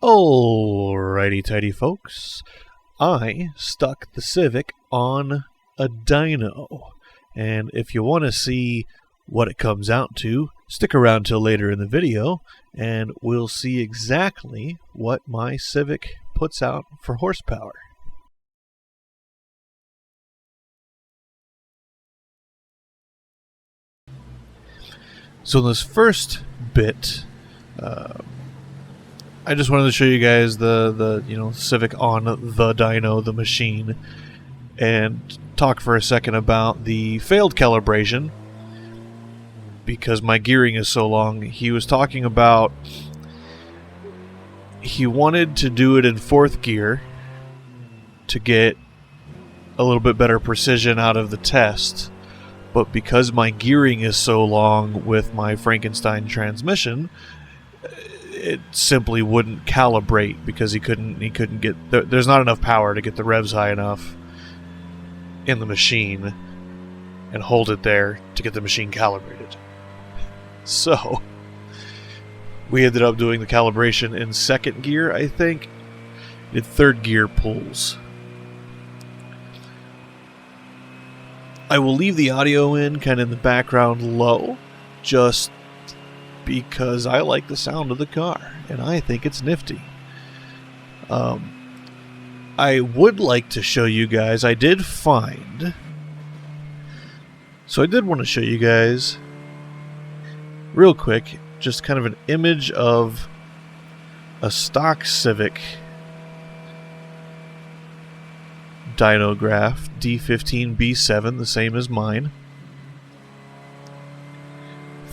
Alrighty tighty folks, I stuck the Civic on a dyno, and if you want to see what it comes out to, stick around till later in the video and we'll see exactly what my Civic puts out for horsepower. So in this first bit, I just wanted to show you guys the Civic on the dyno, the machine, and talk for a second about the failed calibration because my gearing is so long. He was talking about he wanted to do it in 4th gear to get a little bit better precision out of the test, but because my gearing is so long with my Frankenstein transmission, it simply wouldn't calibrate because he couldn't get there's not enough power to get the revs high enough in the machine and hold it there to get the machine calibrated. So we ended up doing the calibration in 2nd gear, I think. Did 3rd gear pulls. I will leave the audio in kind of in the background low, just because I like the sound of the car and I think it's nifty. I would like to show you guys, I did want to show you guys real quick just kind of an image of a stock Civic dynograph, D15B7, the same as mine,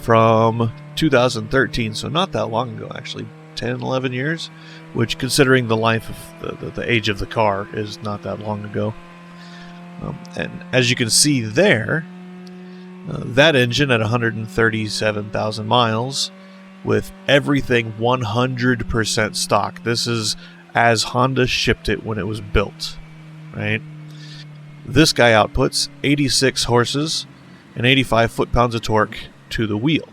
from 2013, so not that long ago actually, 10, 11 years, which considering the life of the age of the car is not that long ago. And as you can see there, that engine at 137,000 miles with everything 100% stock. This is as Honda shipped it when it was built, right? This guy outputs 86 horses and 85 foot-pounds of torque to the wheel.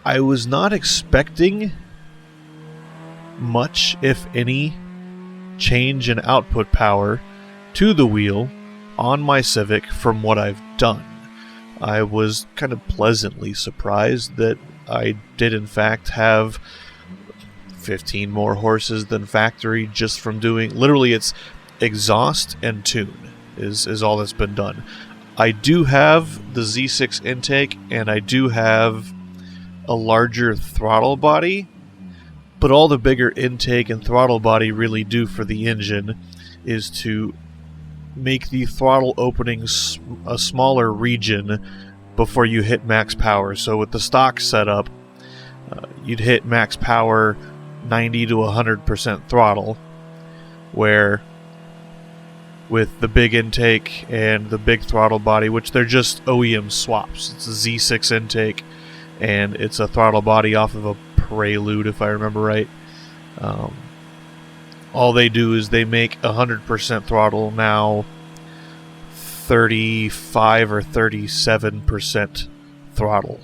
I was not expecting much, if any, change in output power to the wheel on my Civic from what I've done. I was kind of pleasantly surprised that I did in fact have 15 more horses than factory just from doing, literally it's exhaust and tune is all that's been done. I do have the Z6 intake and I do have a larger throttle body, but all the bigger intake and throttle body really do for the engine is to make the throttle opening a smaller region before you hit max power. So with the stock setup, you'd hit max power 90 to 100% throttle, where with the big intake and the big throttle body, which they're just OEM swaps. It's a Z6 intake and it's a throttle body off of a Prelude, if I remember right. All they do is they make 100% throttle now 35 or 37% throttle.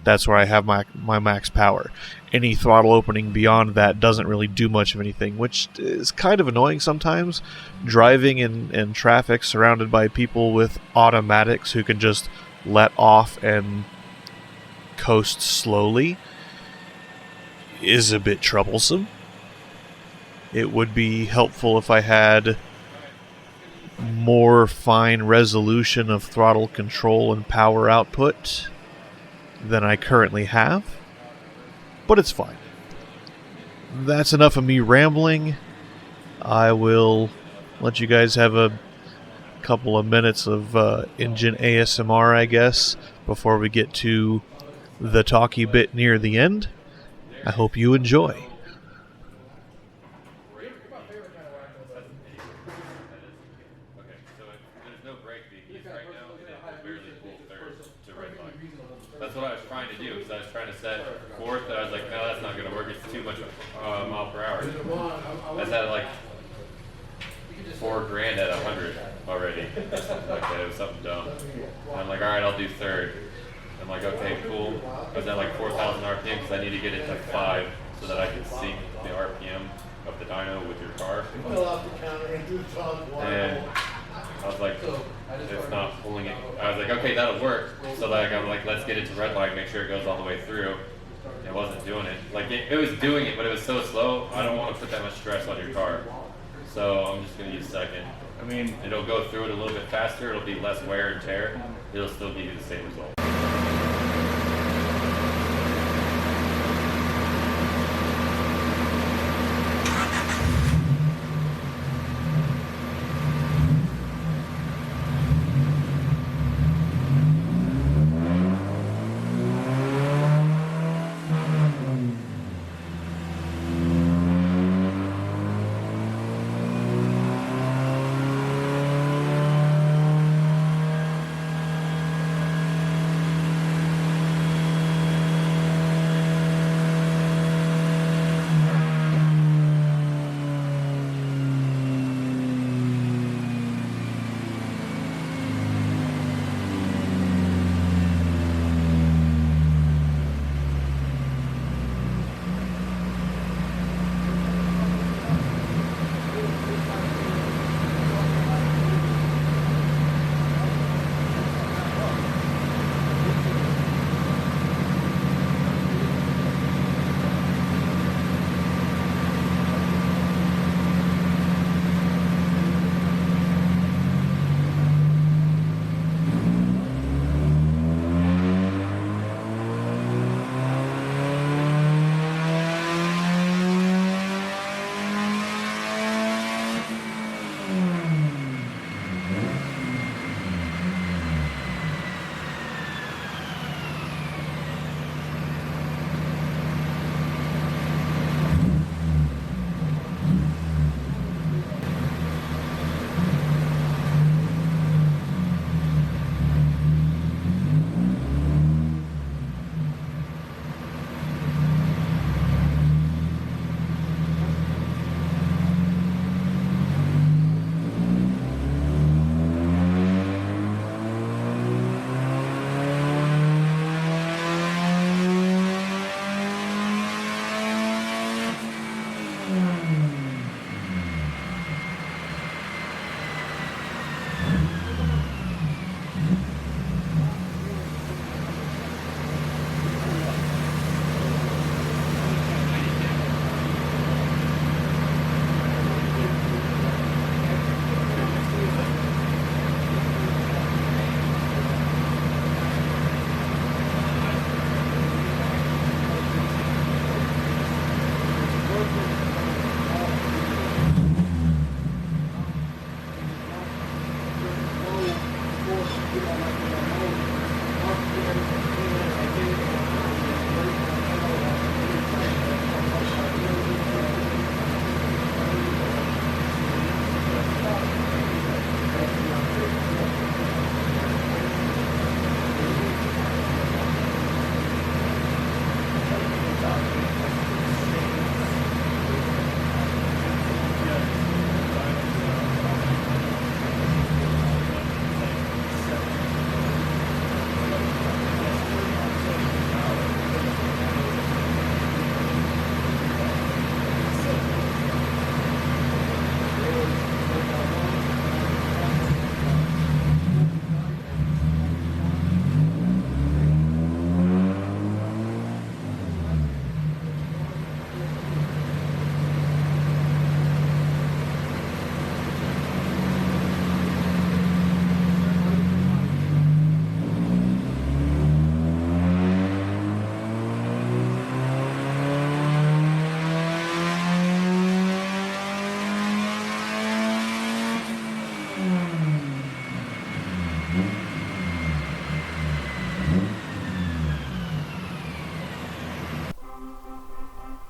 That's where I have my max power. Any throttle opening beyond that doesn't really do much of anything, which is kind of annoying sometimes. Driving in traffic surrounded by people with automatics who can just let off and coast slowly is a bit troublesome. It would be helpful if I had more fine resolution of throttle control and power output than I currently have, but it's fine. That's enough of me rambling. I will let you guys have a couple of minutes of engine ASMR, I guess, before we get to the talky bit near the end. I hope you enjoy. That's what I was trying to do, because I was trying to set 4th, and I was like, no, that's not going to work, it's too much mile per hour. I set like $4,000 at 100 already. Like, it was something dumb. And I'm like, alright, I'll do 3rd. I'm like, okay, cool. I was at like 4,000 RPM because I need to get it to 5 so that I can sync the RPM and I was like, it's not pulling it. I was like, okay, that'll work. So like I'm like, let's get it to red line, make sure it goes all the way through. It wasn't doing it. Like it was doing it, but it was so slow. I don't want to put that much stress on your car. So I'm just gonna use second. I mean, it'll go through it a little bit faster. It'll be less wear and tear. It'll still give you the same result.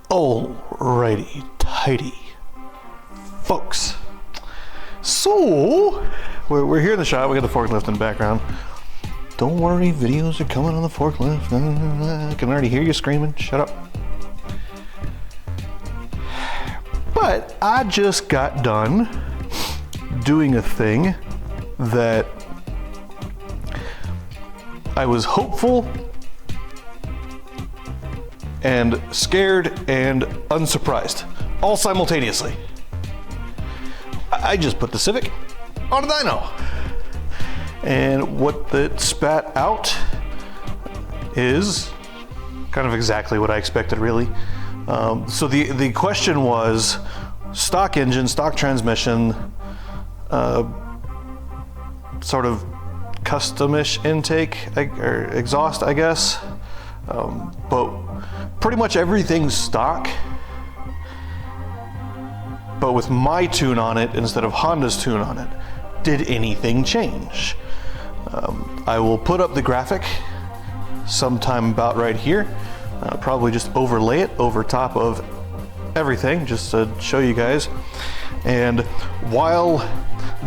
Alrighty, tidy. Folks, so we're here in the shop. We got the forklift in the background. Don't worry, videos are coming on the forklift. I can already hear you screaming. Shut up. But I just got done doing a thing that I was hopeful and scared and unsurprised, all simultaneously. I just put the Civic on a dyno. And what it spat out is kind of exactly what I expected, really. So the question was stock engine, stock transmission, sort of customish intake or exhaust, I guess. But pretty much everything's stock, but with my tune on it instead of Honda's tune on it. Did anything change? I will put up the graphic sometime about right here. Probably just overlay it over top of everything just to show you guys. And while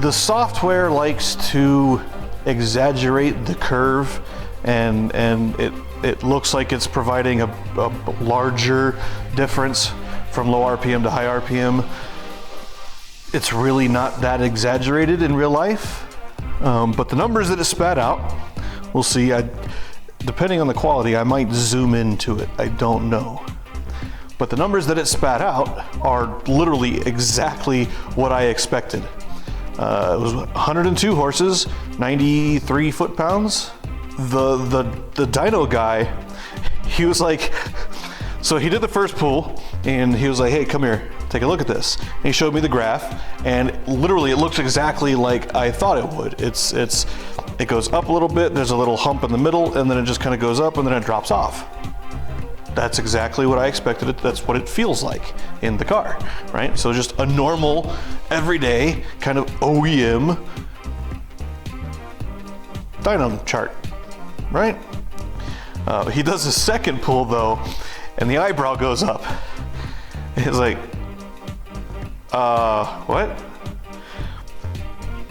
the software likes to exaggerate the curve and it looks like it's providing a larger difference from low RPM to high RPM, it's really not that exaggerated in real life. But the numbers that it spat out, we'll see. Depending on the quality, I might zoom into it. I don't know. But the numbers that it spat out are literally exactly what I expected. It was 102 horses, 93 foot-pounds. The dyno guy, he was like, so he did the first pull, and he was like, hey, come here, take a look at this. And he showed me the graph, and literally it looks exactly like I thought it would. It goes up a little bit, there's a little hump in the middle, and then it just kind of goes up, and then it drops off. That's exactly what I expected it. That's what it feels like in the car, right? So just a normal, everyday kind of OEM dyno chart, right? He does a second pull though, and the eyebrow goes up. He's like, what?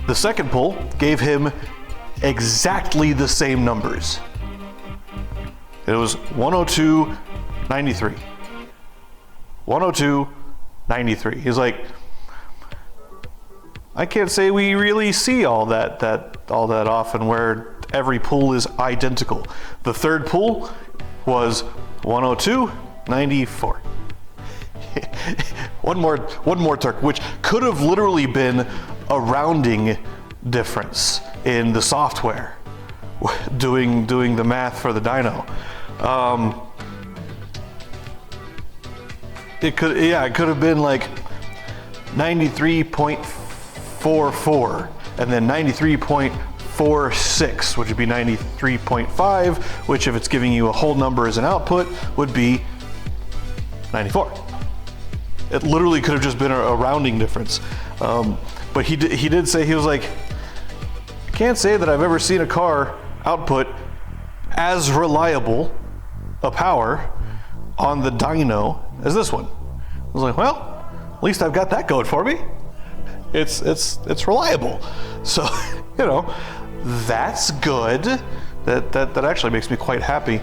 The second pull gave him exactly the same numbers. It was 102.93. 102.93. He's like, I can't say we really see all that often where every pull is identical. The third pull was 102.94. one more torque, which could have literally been a rounding difference in the software doing the math for the dyno. It could have been like 93.44 and then 93.46, which would be 93.5, which if it's giving you a whole number as an output would be 94. It literally could have just been a rounding difference. But he did say, he was like, I can't say that I've ever seen a car output as reliable a power on the dyno as this one. I was like, well, at least I've got that going for me. It's reliable. So, you know, that's good. That actually makes me quite happy.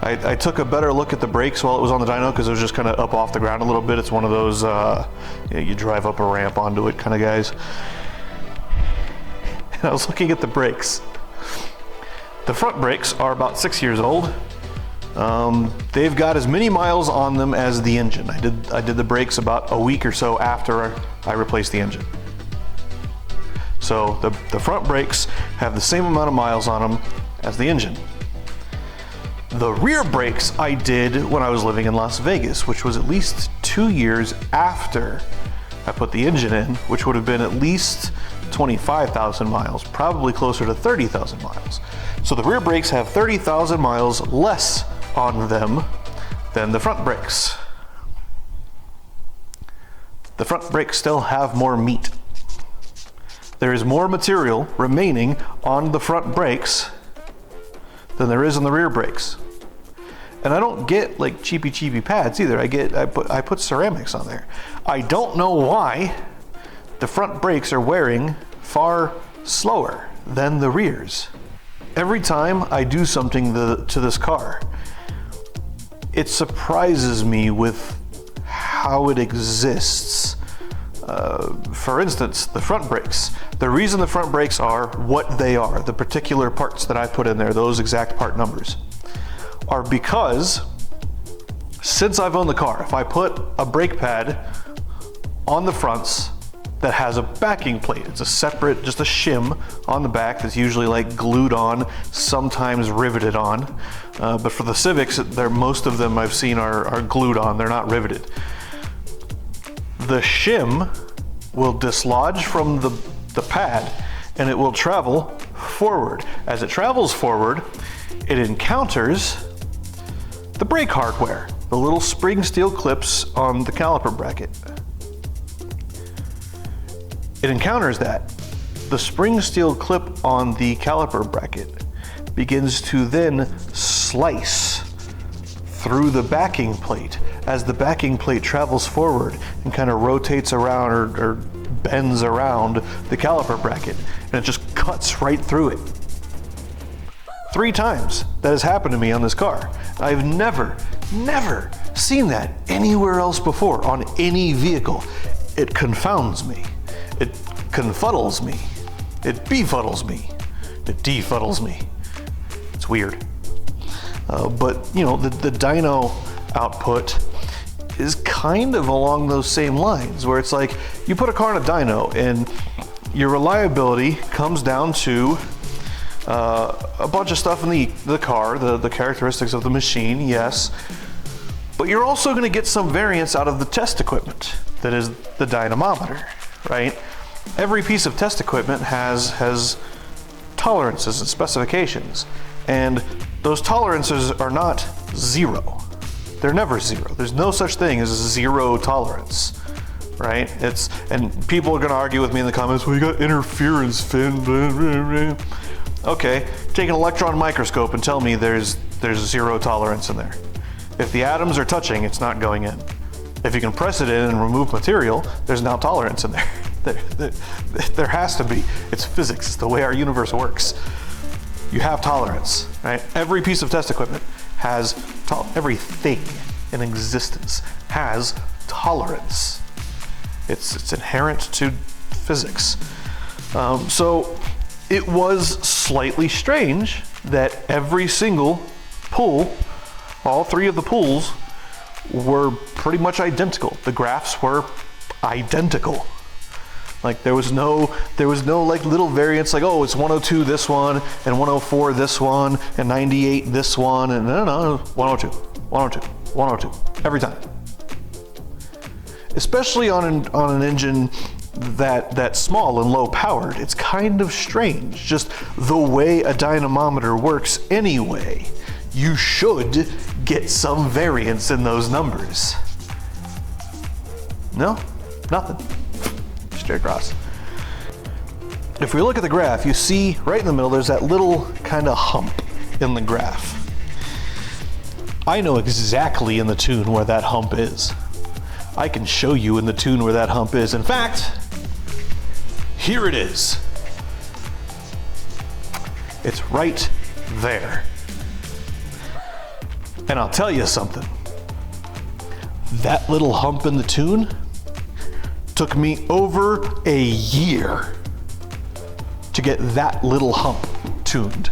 I took a better look at the brakes while it was on the dyno because it was just kind of up off the ground a little bit. It's one of those, you drive up a ramp onto it kind of guys. And I was looking at the brakes. The front brakes are about 6 years old. They've got as many miles on them as the engine. I did the brakes about a week or so after I replaced the engine. So the front brakes have the same amount of miles on them as the engine. The rear brakes I did when I was living in Las Vegas, which was at least 2 years after I put the engine in, which would have been at least 25,000 miles, probably closer to 30,000 miles. So the rear brakes have 30,000 miles less on them than the front brakes. The front brakes still have more meat. There is more material remaining on the front brakes than there is on the rear brakes. And I don't get like cheapy pads either. I put ceramics on there. I don't know why the front brakes are wearing far slower than the rears. Every time I do something to this car, it surprises me with how it exists. For instance, the front brakes. The reason the front brakes are what they are, the particular parts that I put in there, those exact part numbers, are because since I've owned the car, if I put a brake pad on the fronts that has a backing plate. It's a separate, just a shim on the back that's usually like glued on, sometimes riveted on. But for the Civics, most of them I've seen are glued on, they're not riveted. The shim will dislodge from the pad and it will travel forward. As it travels forward, it encounters the brake hardware, the little spring steel clips on the caliper bracket. It encounters that. The spring steel clip on the caliper bracket begins to then slice through the backing plate as the backing plate travels forward and kind of rotates around or bends around the caliper bracket, and it just cuts right through it. 3 times that has happened to me on this car. I've never seen that anywhere else before on any vehicle. It confounds me. It confuddles me. It befuddles me. It defuddles me. It's weird. But you know, the dyno output is kind of along those same lines, where it's like you put a car in a dyno and your reliability comes down to a bunch of stuff in the car, the characteristics of the machine, yes, but you're also going to get some variance out of the test equipment that is the dynamometer, right? Every piece of test equipment has tolerances and specifications, and those tolerances are not zero. They're never zero. There's no such thing as zero tolerance, right? And people are going to argue with me in the comments, well, you got interference, Finn, blah, blah, blah. Okay, take an electron microscope and tell me there's zero tolerance in there. If the atoms are touching, it's not going in. If you can press it in and remove material, there's now tolerance in there. There has to be. It's physics. It's the way our universe works. You have tolerance, right? Every piece of test equipment has everything in existence has tolerance. It's inherent to physics. So it was slightly strange that every single pull, all 3 of the pulls, were pretty much identical. The graphs were identical. Like there was no like little variance, like, oh, it's 102 this one and 104 this one and 98 this one, and no, 102, 102, 102 every time. Especially on an engine that small and low powered, it's kind of strange. Just the way a dynamometer works anyway, you should get some variance in those numbers. No, nothing. Straight across. If we look at the graph, you see right in the middle there's that little kind of hump in the graph. I know exactly in the tune where that hump is. I can show you in the tune where that hump is. In fact, here it is. It's right there. And I'll tell you something. That little hump in the tune took me over a year to get that little hump tuned.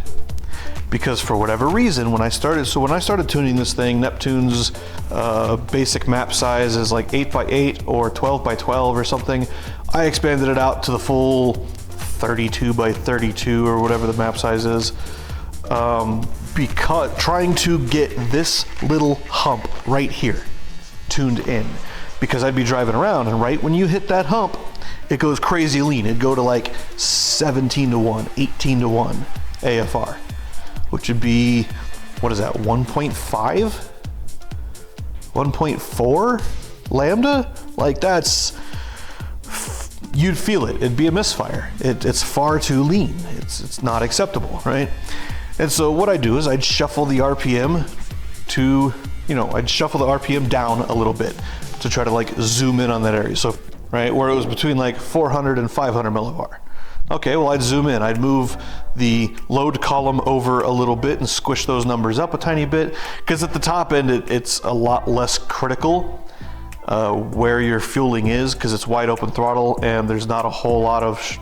Because for whatever reason, when I started tuning this thing, Neptune's basic map size is like 8x8 or 12x12 or something. I expanded it out to the full 32x32 or whatever the map size is. Because trying to get this little hump right here tuned in. Because I'd be driving around, and right when you hit that hump, it goes crazy lean. It'd go to like 17-1, 18-1 AFR, which would be, what is that, 1.5? 1.4 lambda? Like that's, you'd feel it. It'd be a misfire. It's far too lean. It's not acceptable, right? And so what I do is I'd shuffle the RPM to, I'd shuffle the RPM down a little bit to try to like zoom in on that area. So, right, where it was between like 400 and 500 millibar. Okay, well, I'd zoom in. I'd move the load column over a little bit and squish those numbers up a tiny bit, because at the top end, it's a lot less critical where your fueling is, because it's wide open throttle and there's not a whole lot of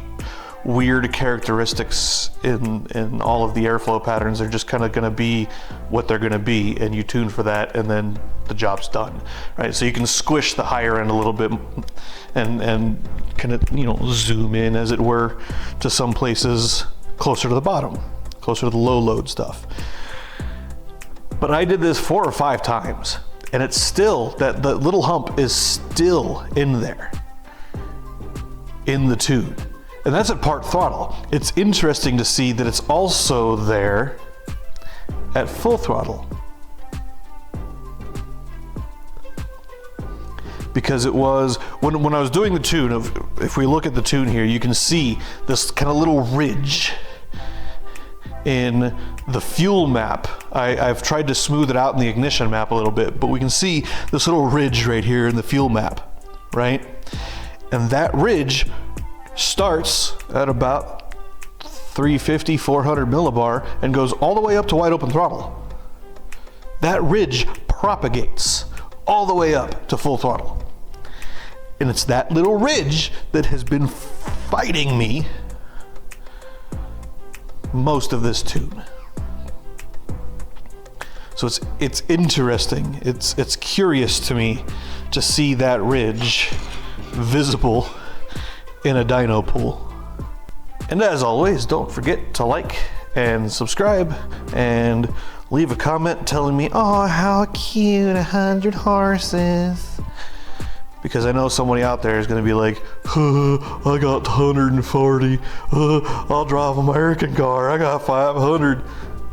weird characteristics in all of the airflow patterns. They're just kind of going to be what they're going to be, and you tune for that, and then the job's done, right? So you can squish the higher end a little bit and kind of, you know, zoom in, as it were, to some places closer to the bottom, closer to the low load stuff. But I did this 4 or 5 times, and it's still, that little hump is still in there, in the tune. And that's at part throttle. It's interesting to see that it's also there at full throttle. Because it was, when I was doing the tune, if we look at the tune here, you can see this kind of little ridge in the fuel map. I've tried to smooth it out in the ignition map a little bit, but we can see this little ridge right here in the fuel map, right? And that ridge starts at about 350, 400 millibar and goes all the way up to wide open throttle. That ridge propagates all the way up to full throttle. And it's that little ridge that has been fighting me most of this tune. So it's interesting. It's curious to me to see that ridge visible in a dyno pool. And as always, don't forget to like and subscribe and leave a comment telling me, oh, how cute, 100 horses. Because I know somebody out there is going to be like, I got 140, I'll drive an American car, I got 500.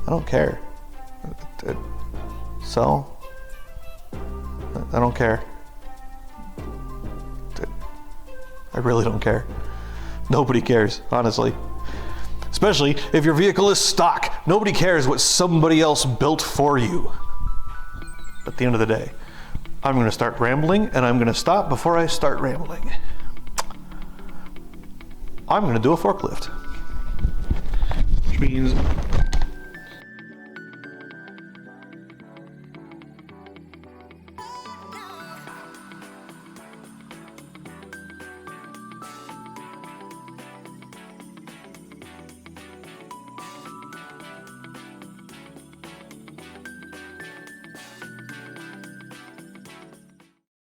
I don't care. So, I don't care. I really don't care. Nobody cares, honestly. Especially if your vehicle is stock. Nobody cares what somebody else built for you. At the end of the day, I'm going to start rambling, and I'm going to stop before I start rambling. I'm going to do a forklift. Which means